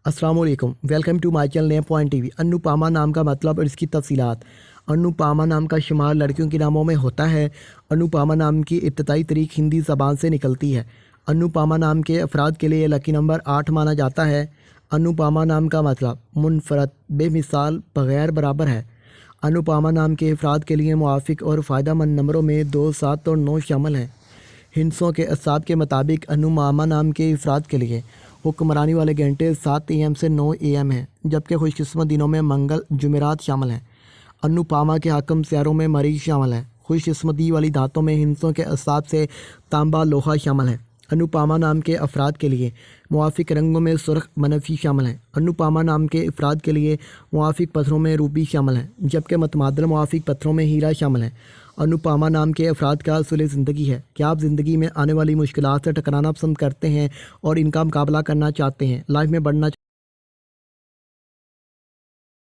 अस्सलाम वालेकुम, welcome to my channel name point TV. Anupama नाम का मतलब और इसकी तफसीलात। अनुपमा नाम का शुमार लड़कियों के नामों में होता है। अनुपमा नाम की इब्तदाई तारीख हिंदी ज़बान से निकलती है। अनुपमा नाम के अफराद के लिए लकी नंबर 8 माना जाता है। अनुपमा नाम का मतलब मुनफरद, बेमिसाल, बग़ैर बराबर है। अनुपमा नाम के अफराद के लिए मुआफ़िक और फ़ायदेमंद नंबरों में 2, 7 और 9 शामिल हैं। हिंसों के असाब के मुताबिक अनुपमा नाम के अफराद के लिए हुक्मरानी वाले घंटे 7 AM से 9 AM हैं, जबकि खुशकिस्मत दिनों में मंगल, जुमेरात शामिल हैं। अनुपमा के हाकम सियारों में मरीज़ शामिल है। खुशकिस्मती वाली धातों में हिंसों के असाब से तांबा, लोहा शामिल है। अनुपमा नाम के अफराद के लिए मुआफ़िक रंगों में सुर्ख, बनफी शामिल हैं। अनुपमा नाम के अफराद के लिए मुआफ़िक पत्थरों में रूबी शामिल है, जबकि मतमादल मुआफ़िक पत्थरों में हीरा शामिल है। अनुपमा नाम के अफराद का असूल ज़िंदगी है। क्या आप ज़िंदगी में आने वाली मुश्किलात से टकराना पसंद करते हैं और इनका मुकाबला करना चाहते हैं? लाइफ में बढ़ना